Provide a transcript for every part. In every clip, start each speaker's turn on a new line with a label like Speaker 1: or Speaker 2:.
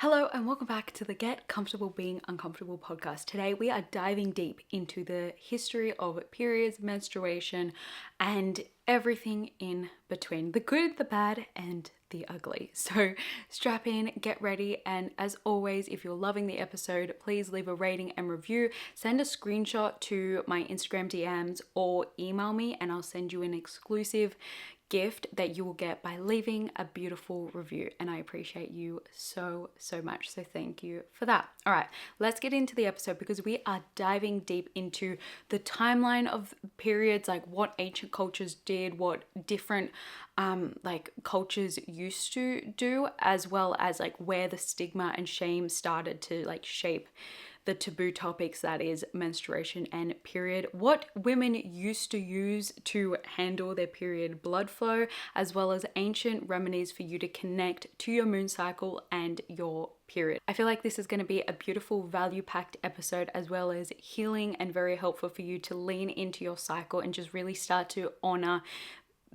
Speaker 1: Hello and welcome back to the Get Comfortable Being Uncomfortable podcast. Today we are diving deep into the history of periods, menstruation, and everything in between. The good, the bad, and the ugly. So strap in, get ready, and as always, if you're loving the episode, please leave a rating and review. Send a screenshot to my Instagram DMs or email me and I'll send you an exclusive gift that you will get by leaving a beautiful review, and I appreciate you so much, so thank you for that. All right, let's get into the episode because we are diving deep into the timeline of periods, like what ancient cultures did, what different cultures used to do, as well as like where the stigma and shame started to like shape the taboo topics, that is menstruation and period, what women used to use to handle their period blood flow, as well as ancient remedies for you to connect to your moon cycle and your period. I feel like this is going to be a beautiful value-packed episode, as well as healing and very helpful for you to lean into your cycle and just really start to honor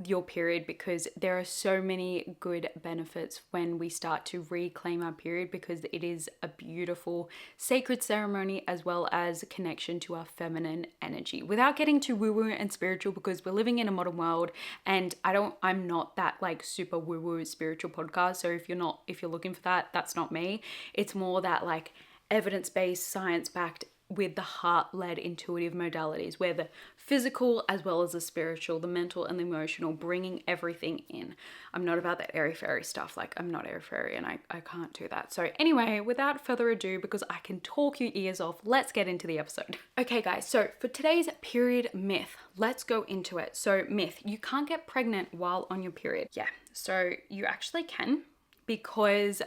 Speaker 1: your period, because there are so many good benefits when we start to reclaim our period, because it is a beautiful sacred ceremony as well as connection to our feminine energy. Without getting too woo-woo and spiritual, because we're living in a modern world and I'm not that like super woo-woo spiritual podcast. So if you're looking for that, that's not me. It's more that like evidence-based, science-backed, with the heart-led intuitive modalities, where the physical as well as the spiritual, the mental and the emotional, bringing everything in. I'm not about that airy-fairy stuff. Like, I'm not airy-fairy and I can't do that. So anyway, without further ado, because I can talk your ears off, let's get into the episode. Okay guys, so for today's period myth, let's go into it. So myth, you can't get pregnant while on your period. Yeah, so you actually can. Because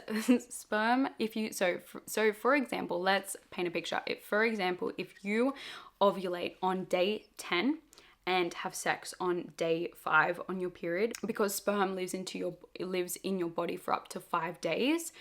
Speaker 1: sperm, so for example, let's paint a picture. For example, if you ovulate on day 10 and have sex on day 5 on your period, because sperm lives in your body for up to 5 days.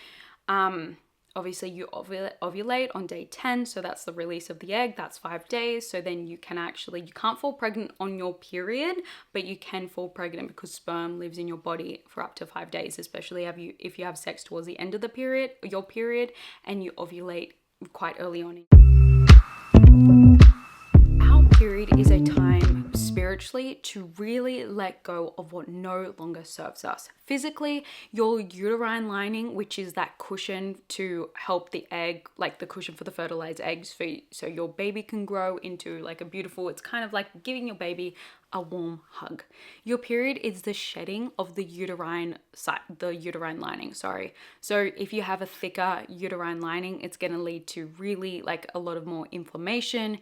Speaker 1: Obviously you ovulate on day 10, so that's the release of the egg, that's 5 days. So then you can't fall pregnant on your period, but you can fall pregnant because sperm lives in your body for up to 5 days, especially if you have sex towards the end of your period, and you ovulate quite early on. Our period is a time spiritually to really let go of what no longer serves us. Physically, your uterine lining, which is that cushion to help the egg, like the cushion for the fertilized eggs, so your baby can grow into like a beautiful, it's kind of like giving your baby a warm hug. Your period is the shedding of the uterine lining, sorry. So if you have a thicker uterine lining, it's going to lead to really like a lot of more inflammation,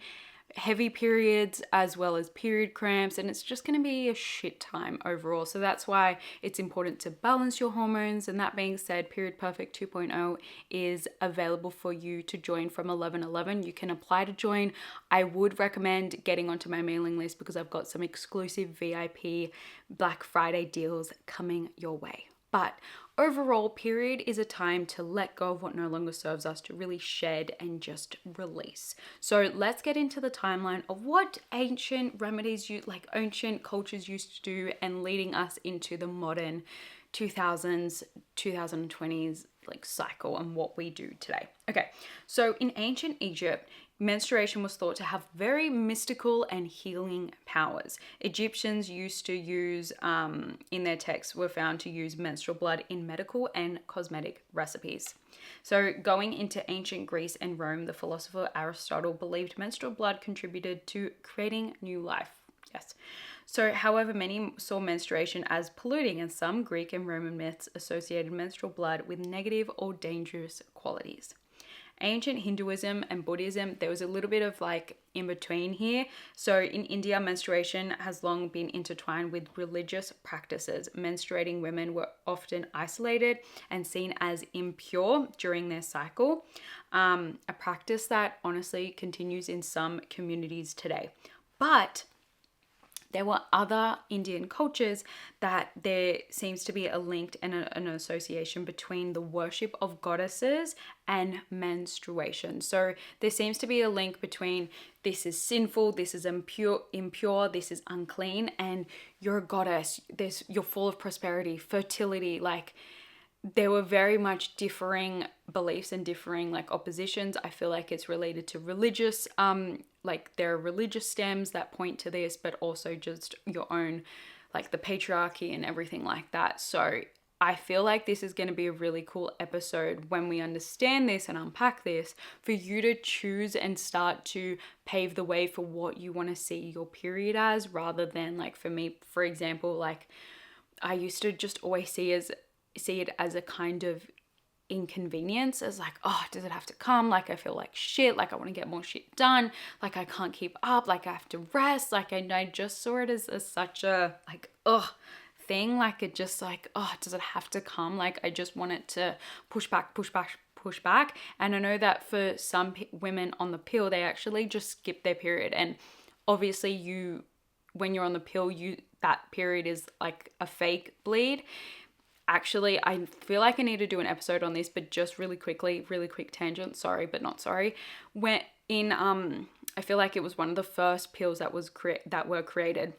Speaker 1: heavy periods, as well as period cramps, and it's just going to be a shit time overall. So that's why it's important to balance your hormones. And that being said, Period Perfect 2.0 is available for you to join from 11/11. You can apply to join. I would recommend getting onto my mailing list because I've got some exclusive VIP Black Friday deals coming your way. But overall, period is a time to let go of what no longer serves us, to really shed and just release. So let's get into the timeline of what ancient remedies ancient cultures used to do, and leading us into the modern 2000s, 2020s like cycle and what we do today. Okay, so in ancient Egypt, menstruation was thought to have very mystical and healing powers. Egyptians used to use, in their texts, were found to use menstrual blood in medical and cosmetic recipes. So going into ancient Greece and Rome, the philosopher Aristotle believed menstrual blood contributed to creating new life. Yes. So, however, many saw menstruation as polluting, and some Greek and Roman myths associated menstrual blood with negative or dangerous qualities. Ancient Hinduism and Buddhism, there was a little bit of like in between here. So in India, menstruation has long been intertwined with religious practices. Menstruating women were often isolated and seen as impure during their cycle, a practice that honestly continues in some communities today. But there were other Indian cultures that there seems to be a link and an association between the worship of goddesses and menstruation. So there seems to be a link between this is sinful, this is impure, this is unclean, and you're a goddess. You're full of prosperity, fertility, like there were very much differing beliefs and differing like oppositions. I feel like it's related to religious, like there are religious stems that point to this, but also just your own, like the patriarchy and everything like that. So I feel like this is going to be a really cool episode when we understand this and unpack this, for you to choose and start to pave the way for what you want to see your period as, rather than like for me, for example, like I used to just always see it as a kind of inconvenience, as like, oh, does it have to come? Like I feel like shit, like I want to get more shit done, like I can't keep up, like I have to rest, like I just saw it as such a like thing, like it just like, oh, does it have to come? Like I just want it to push back. And I know that for some women on the pill, they actually just skip their period, and obviously when you're on the pill, that period is like a fake bleed. Actually, I feel like I need to do an episode on this, but just really quickly, really quick tangent, sorry, but not sorry. When in I feel like it was one of the first pills that were created.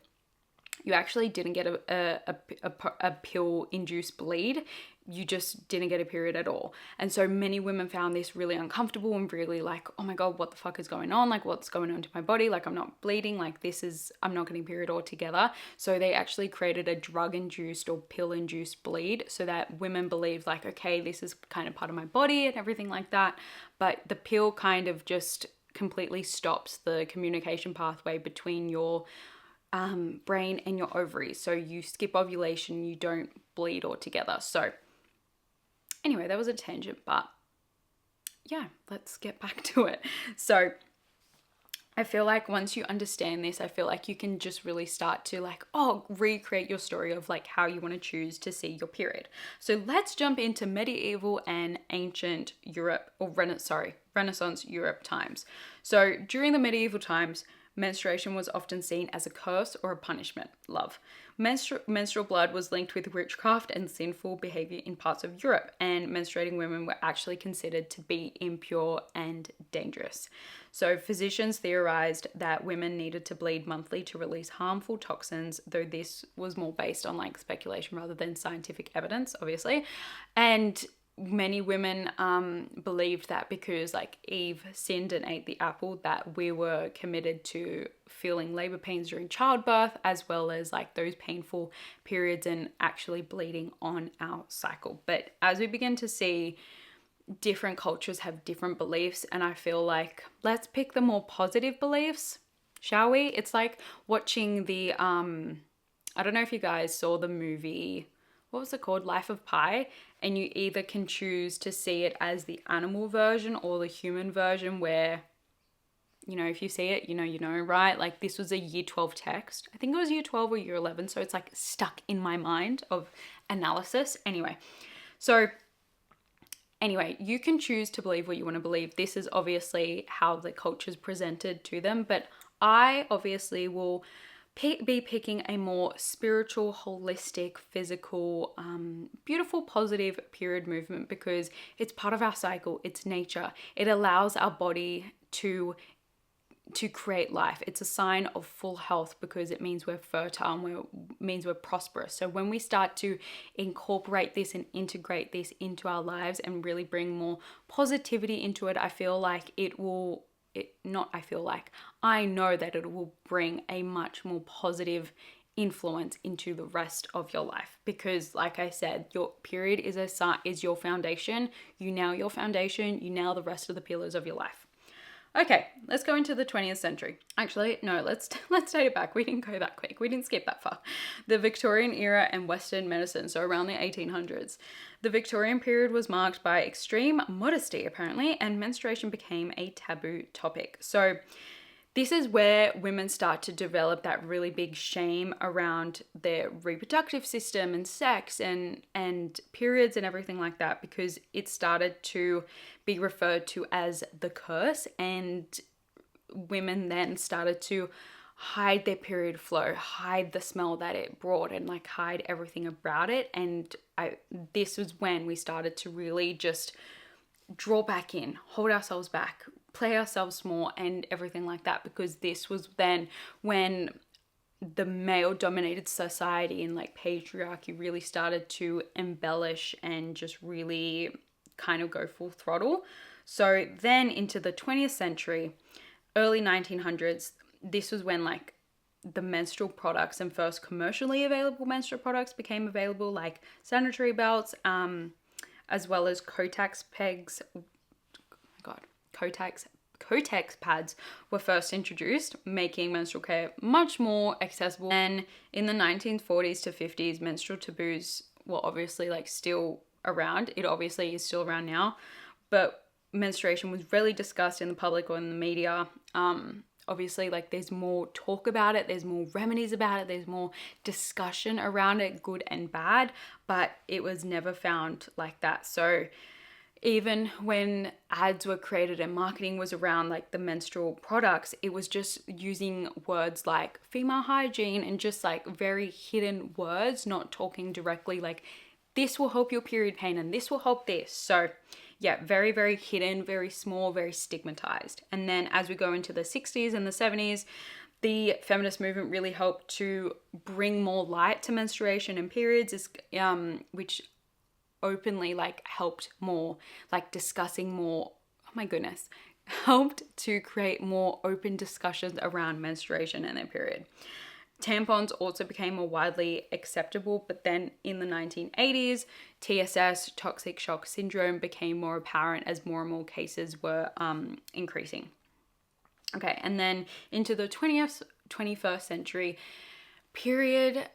Speaker 1: You actually didn't get a pill-induced bleed. You just didn't get a period at all. And so many women found this really uncomfortable and really like, oh my God, what the fuck is going on? Like, what's going on to my body? Like, I'm not bleeding. Like, I'm not getting a period altogether. So they actually created a drug-induced or pill-induced bleed, so that women believed like, okay, this is kind of part of my body and everything like that. But the pill kind of just completely stops the communication pathway between your brain and your ovaries. So you skip ovulation, you don't bleed altogether. So anyway, that was a tangent, but yeah, let's get back to it. So I feel like once you understand this, I feel like you can just really start to like, recreate your story of like how you want to choose to see your period. So let's jump into medieval and ancient Europe, or Renaissance Europe times. So during the medieval times, menstruation was often seen as a curse or a punishment. Love. Menstrual blood was linked with witchcraft and sinful behavior in parts of Europe, and menstruating women were actually considered to be impure and dangerous. So physicians theorized that women needed to bleed monthly to release harmful toxins, though this was more based on like speculation rather than scientific evidence, obviously. And many women believed that because like Eve sinned and ate the apple, that we were committed to feeling labor pains during childbirth, as well as like those painful periods and actually bleeding on our cycle. But as we begin to see, different cultures have different beliefs, and I feel like let's pick the more positive beliefs, shall we? It's like watching the I don't know if you guys saw the movie, what was it called? Life of Pi. And you either can choose to see it as the animal version or the human version, where, you know, if you see it, you know, right? Like this was a year 12 text. I think it was year 12 or year 11. So it's like stuck in my mind of analysis. Anyway, you can choose to believe what you want to believe. This is obviously how the culture's presented to them. But I obviously will be picking a more spiritual, holistic, physical, beautiful, positive period movement, because it's part of our cycle. It's nature. It allows our body to create life. It's a sign of full health because it means we're fertile and means we're prosperous. So when we start to incorporate this and integrate this into our lives and really bring more positivity into it, I know that it will bring a much more positive influence into the rest of your life. Because like I said, your period is your foundation. You nail your foundation, you nail the rest of the pillars of your life. Okay, let's go into the 20th century. Actually, no, let's take it back. We didn't go that quick. We didn't skip that far. The Victorian era and Western medicine, so around the 1800s. The Victorian period was marked by extreme modesty, apparently, and menstruation became a taboo topic. So this is where women start to develop that really big shame around their reproductive system and sex and periods and everything like that, because it started to be referred to as the curse, and women then started to hide their period flow, hide the smell that it brought, and like hide everything about it. And this was when we started to really just draw back in, hold ourselves back, play ourselves more and everything like that, because this was then when the male dominated society and like patriarchy really started to embellish and just really kind of go full throttle. So then into the 20th century, early 1900s, this was when like the menstrual products and first commercially available menstrual products became available, like sanitary belts, as well as Kotex pegs. Oh my God, Kotex pads were first introduced, making menstrual care much more accessible. And in the 1940s to 50s, menstrual taboos were obviously like still around. It obviously is still around now, but menstruation was rarely discussed in the public or in the media. Obviously, like there's more talk about it, there's more remedies about it, there's more discussion around it, good and bad, but it was never found like that. So even when ads were created and marketing was around like the menstrual products, it was just using words like female hygiene and just like very hidden words, not talking directly like this will help your period pain and this will help this. So yeah, very, very hidden, very small, very stigmatized. And then as we go into the 60s and the 70s, the feminist movement really helped to bring more light to menstruation and periods, which openly like helped more, like discussing more, oh my goodness, helped to create more open discussions around menstruation and their period. Tampons also became more widely acceptable, but then in the 1980s, TSS, toxic shock syndrome, became more apparent as more and more cases were increasing. Okay, and then into the 21st century, period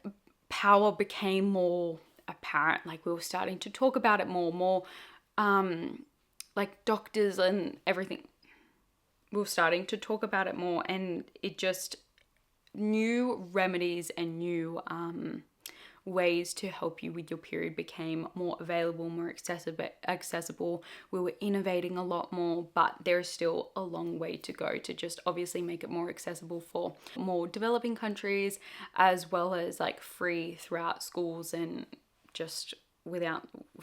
Speaker 1: power became more apparent. Like we were starting to talk about it more, like doctors and everything. We were starting to talk about it more, and it just new remedies and new ways to help you with your period became more available, more accessible. We were innovating a lot more, but there's still a long way to go to just obviously make it more accessible for more developing countries, as well as like free throughout schools and just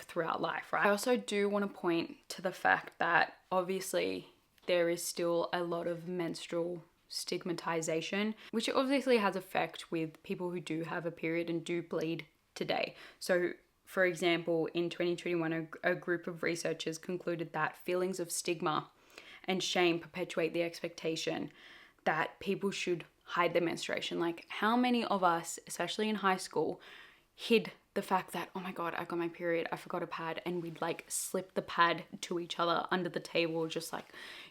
Speaker 1: throughout life, right? I also do want to point to the fact that obviously there is still a lot of menstrual stigmatization, which obviously has effect with people who do have a period and do bleed today. So for example, in 2021, a group of researchers concluded that feelings of stigma and shame perpetuate the expectation that people should hide their menstruation. Like how many of us, especially in high school, hid the fact that, oh my God, I got my period, I forgot a pad, and we'd like slip the pad to each other under the table, just like,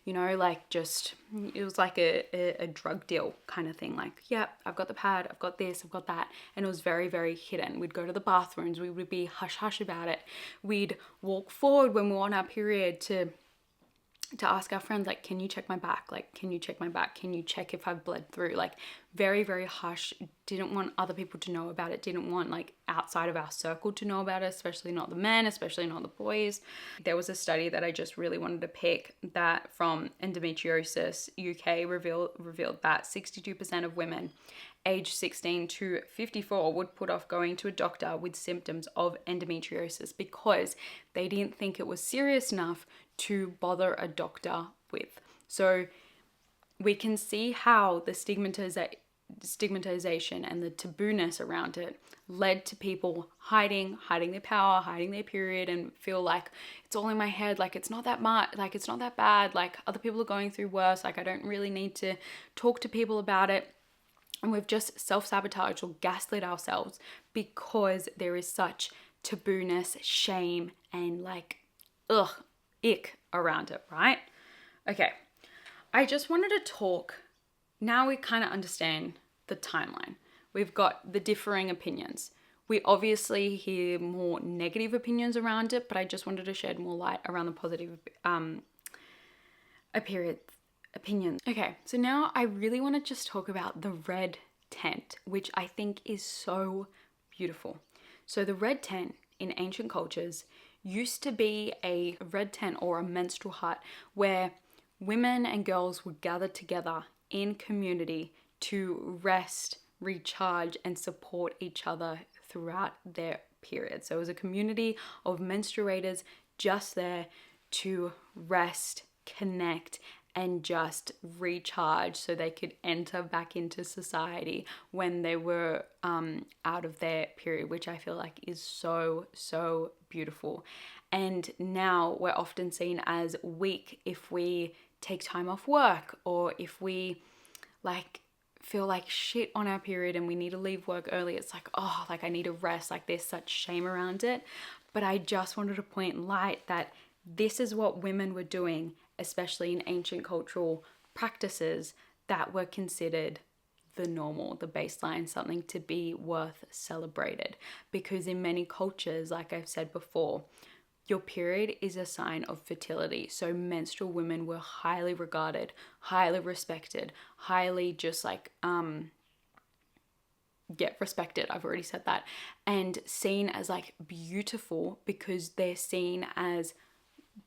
Speaker 1: you know, like just, it was like a drug deal kind of thing. Like, yeah, I've got the pad, I've got this, I've got that. And it was very, very hidden. We'd go to the bathrooms, we would be hush hush about it. We'd walk forward when we were on our period to ask our friends, like, can you check my back? Like, can you check my back? Can you check if I've bled through? Like, very, very hush. Didn't want other people to know about it. Didn't want like outside of our circle to know about it, especially not the men, especially not the boys. There was a study that I just really wanted to pick that from Endometriosis UK revealed that 62% of women aged 16 to 54 would put off going to a doctor with symptoms of endometriosis because they didn't think it was serious enough to bother a doctor with. So we can see how the stigmatization and the tabooness around it led to people hiding their power, hiding their period, and feel like it's all in my head, like it's not that much, like it's not that bad, like other people are going through worse, like I don't really need to talk to people about it. And we've just self-sabotaged or gaslit ourselves because there is such tabooness, shame, and like, ick around it, right? Okay, I just wanted to talk, now we kind of understand the timeline. We've got the differing opinions. We obviously hear more negative opinions around it, but I just wanted to shed more light around the positive opinions. Okay, so now I really want to just talk about the red tent, which I think is so beautiful. So the red tent in ancient cultures used to be a red tent or a menstrual hut where women and girls would gather together in community to rest, recharge, and support each other throughout their period. So it was a community of menstruators just there to rest, connect, and just recharge so they could enter back into society when they were out of their period, which I feel like is so, so beautiful. And now we're often seen as weak if we take time off work, or if we like feel like shit on our period and we need to leave work early. It's like, oh, like I need to rest. Like there's such shame around it. But I just wanted to point light that this is what women were doing, especially in ancient cultural practices that were considered the normal, the baseline, something to be worth celebrated. Because in many cultures, like I've said before, your period is a sign of fertility. So menstrual women were highly regarded, highly respected, highly just like, respected. I've already said that. And seen as like beautiful, because they're seen as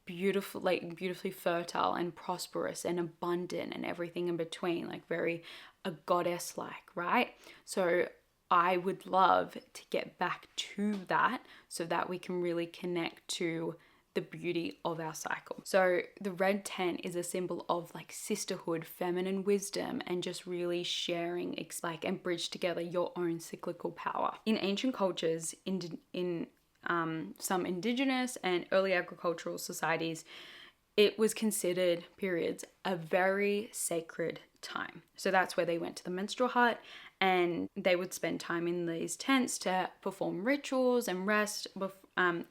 Speaker 1: beautiful, like beautifully fertile and prosperous and abundant and everything in between, like very a goddess like, right? So I would love to get back to that so that we can really connect to the beauty of our cycle. So the red tent is a symbol of like sisterhood, feminine wisdom, and just really sharing, and bridge together your own cyclical power. In ancient cultures, in some indigenous and early agricultural societies, it was considered periods a very sacred time. So that's where they went to the menstrual hut and they would spend time in these tents to perform rituals and rest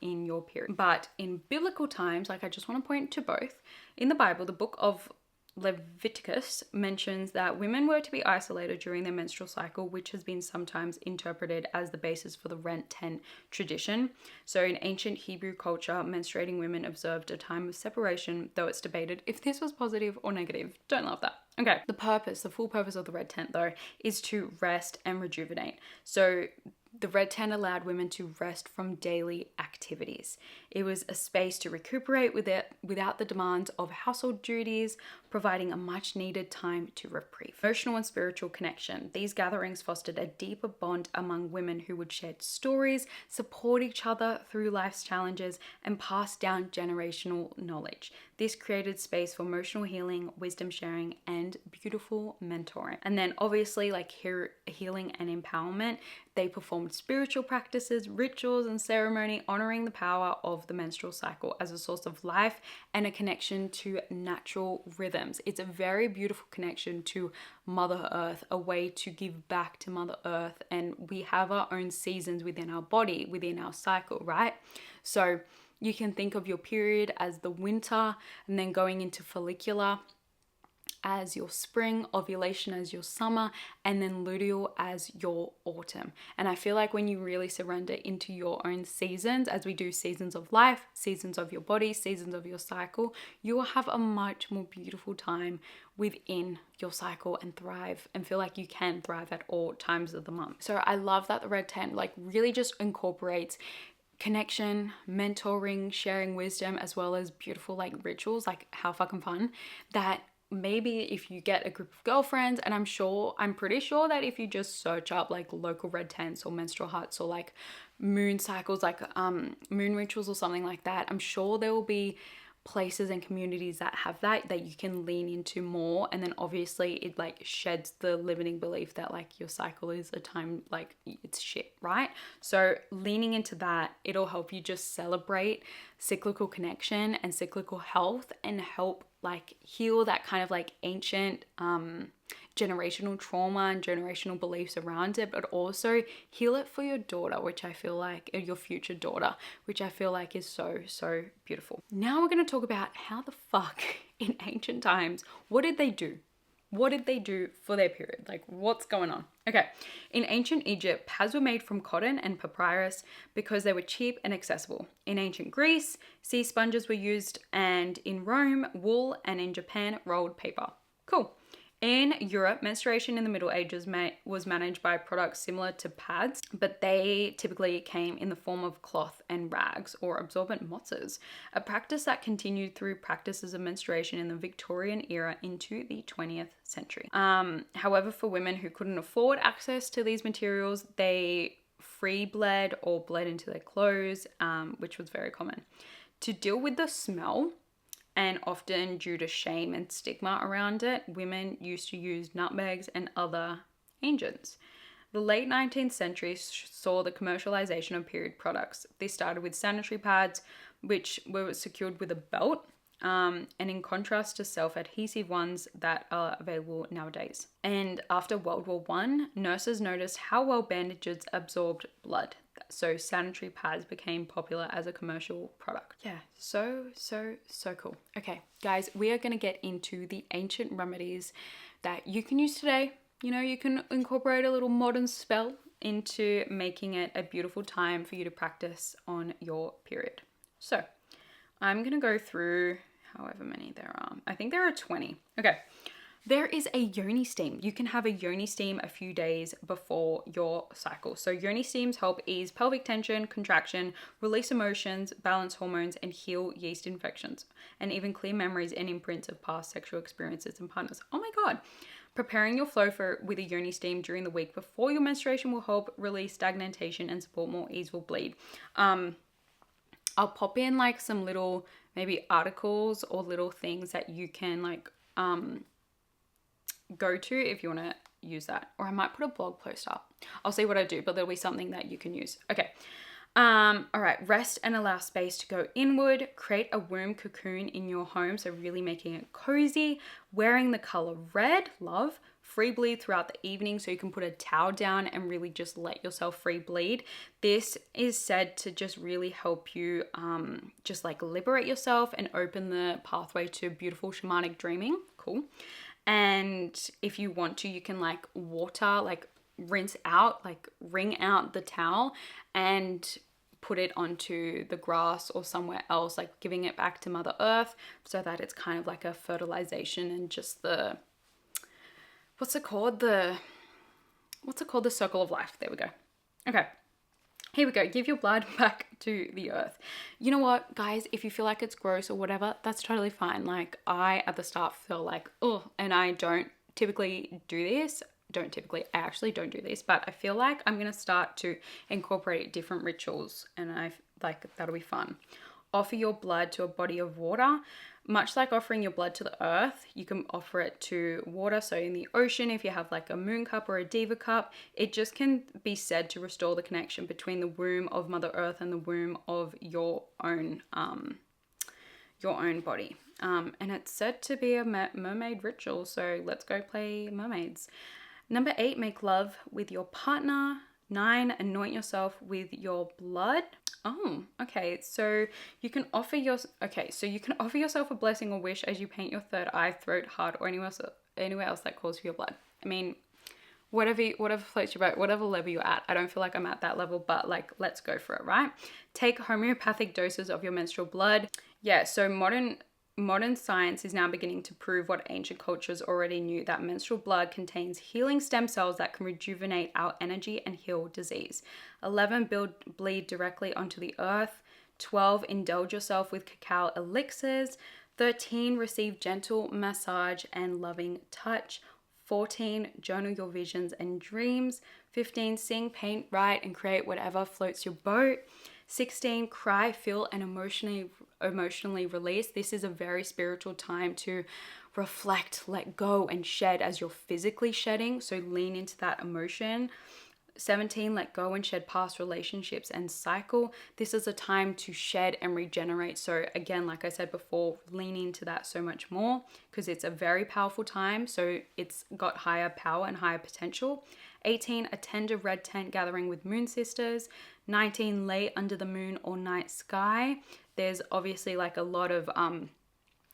Speaker 1: in your period. But in biblical times, like I just want to point to both, in the Bible, the book of Leviticus mentions that women were to be isolated during their menstrual cycle, which has been sometimes interpreted as the basis for the red tent tradition. So in ancient Hebrew culture, menstruating women observed a time of separation, though it's debated if this was positive or negative. Don't love that. Okay, the full purpose of the red tent though, is to rest and rejuvenate. So the red tent allowed women to rest from daily activities. It was a space to recuperate without the demands of household duties, providing a much needed time to reprieve. Emotional and spiritual connection. These gatherings fostered a deeper bond among women who would share stories, support each other through life's challenges, and pass down generational knowledge. This created space for emotional healing, wisdom sharing, and beautiful mentoring. And then obviously like healing and empowerment, they performed spiritual practices, rituals, and ceremony honoring the power of the menstrual cycle as a source of life and a connection to natural rhythms. It's a very beautiful connection to Mother Earth, a way to give back to Mother Earth. And we have our own seasons within our body, within our cycle, right? So you can think of your period as the winter, and then going into follicular as your spring, ovulation as your summer, and then luteal as your autumn. And I feel like when you really surrender into your own seasons, as we do seasons of life, seasons of your body, seasons of your cycle, you will have a much more beautiful time within your cycle and thrive and feel like you can thrive at all times of the month. So I love that the red tent like really just incorporates connection, mentoring, sharing wisdom, as well as beautiful like rituals. Like how fucking fun that maybe if you get a group of girlfriends, and I'm pretty sure that if you just search up like local red tents or menstrual huts or like moon cycles, like moon rituals or something like that, I'm sure there will be places and communities that have that you can lean into more. And then obviously it like sheds the limiting belief that like your cycle is a time like it's shit, right? So leaning into that, it'll help you just celebrate cyclical connection and cyclical health and help like heal that kind of like ancient generational trauma and generational beliefs around it, but also heal it for your daughter, which I feel like, or your future daughter, which I feel like is so, so beautiful. Now we're going to talk about how the fuck in ancient times, what did they do? What did they do for their period? Like what's going on? Okay, in ancient Egypt, pads were made from cotton and papyrus because they were cheap and accessible. In ancient Greece, sea sponges were used, and in Rome, wool, and in Japan, rolled paper. Cool. In Europe, menstruation in the Middle Ages was managed by products similar to pads, but they typically came in the form of cloth and rags or absorbent motzes, a practice that continued through practices of menstruation in the Victorian era into the 20th century. However, for women who couldn't afford access to these materials, they free bled or bled into their clothes, which was very common. To deal with the smell, and often due to shame and stigma around it, women used to use nutmegs and other agents. The late 19th century saw the commercialization of period products. This started with sanitary pads, which were secured with a belt, and in contrast to self-adhesive ones that are available nowadays. And after World War I, nurses noticed how well bandages absorbed blood. So sanitary pads became popular as a commercial product. Yeah, so cool. Okay, guys, we are going to get into the ancient remedies that you can use today. You know, you can incorporate a little modern spell into making it a beautiful time for you to practice on your period. So I'm going to go through however many there are. I think there are 20. Okay. There is a yoni steam. You can have a yoni steam a few days before your cycle. So yoni steams help ease pelvic tension, contraction, release emotions, balance hormones, and heal yeast infections, and even clear memories and imprints of past sexual experiences and partners. Oh my God. Preparing your flow with a yoni steam during the week before your menstruation will help release stagnation and support more easeful bleed. I'll pop in like some little maybe articles or little things that you can like go to if you want to use that. Or I might put a blog post up. I'll see what I do, but there'll be something that you can use. Okay. All right. Rest and allow space to go inward. Create a womb cocoon in your home. So really making it cozy. Wearing the color red, love. Free bleed throughout the evening, so you can put a towel down and really just let yourself free bleed. This is said to just really help you just like liberate yourself and open the pathway to beautiful shamanic dreaming. Cool. And if you want to, you can like water, like rinse out, like wring out the towel and put it onto the grass or somewhere else, like giving it back to Mother Earth so that it's kind of like a fertilization and just the what's it called? The circle of life. There we go. Okay. Here we go. Give your blood back to the earth. You know what, guys? If you feel like it's gross or whatever, that's totally fine. Like I, at the start, feel like, oh, and I don't typically do this. I actually don't do this, but I feel like I'm going to start to incorporate different rituals and I like that'll be fun. Offer your blood to a body of water. Much like offering your blood to the earth, you can offer it to water. So in the ocean, if you have like a moon cup or a diva cup, it just can be said to restore the connection between the womb of Mother Earth and the womb of your own body. And it's said to be a mermaid ritual. So let's go play mermaids. Number 8, make love with your partner. 9, anoint yourself with your blood. Oh, okay. So you can offer yourself a blessing or wish as you paint your third eye, throat, heart, or anywhere else that calls for your blood. I mean, whatever floats your boat, whatever level you're at. I don't feel like I'm at that level, but like, let's go for it, right? Take homeopathic doses of your menstrual blood. Yeah, so modern science is now beginning to prove what ancient cultures already knew, that menstrual blood contains healing stem cells that can rejuvenate our energy and heal disease. 11, bleed directly onto the earth. 12, indulge yourself with cacao elixirs. 13, receive gentle massage and loving touch. 14, journal your visions and dreams. 15, sing, paint, write, and create whatever floats your boat. 16, cry, feel, and emotionally release. This is a very spiritual time to reflect, let go, and shed as you're physically shedding. So lean into that emotion. 17, let go and shed past relationships and cycle. This is a time to shed and regenerate. So again, like I said before, lean into that so much more because it's a very powerful time. So it's got higher power and higher potential. 18, attend a red tent gathering with moon sisters. 19, lay under the moon or night sky. There's obviously like a lot of,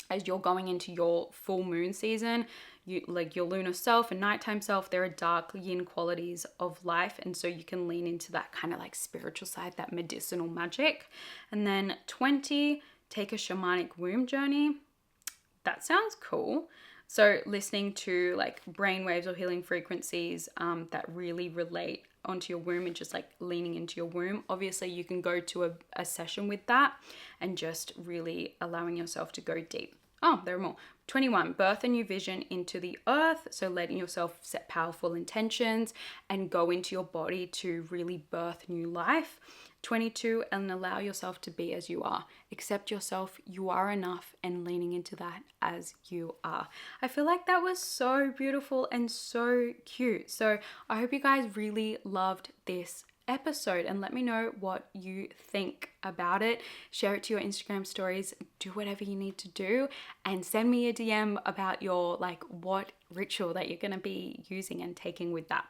Speaker 1: as you're going into your full moon season, you like your lunar self and nighttime self, there are dark yin qualities of life. And so you can lean into that kind of like spiritual side, that medicinal magic. And then 20, take a shamanic womb journey. That sounds cool. So listening to like brainwaves or healing frequencies that really relate onto your womb and just like leaning into your womb. Obviously you can go to a session with that and just really allowing yourself to go deep. Oh, there are more. 21, birth a new vision into the earth. So letting yourself set powerful intentions and go into your body to really birth new life. 22, and allow yourself to be as you are. Accept yourself, you are enough, and leaning into that as you are. I feel like that was so beautiful and so cute. So I hope you guys really loved this episode, and let me know what you think about it. Share it to your Instagram stories, do whatever you need to do, and send me a DM about your, like, what ritual that you're going to be using and taking with that.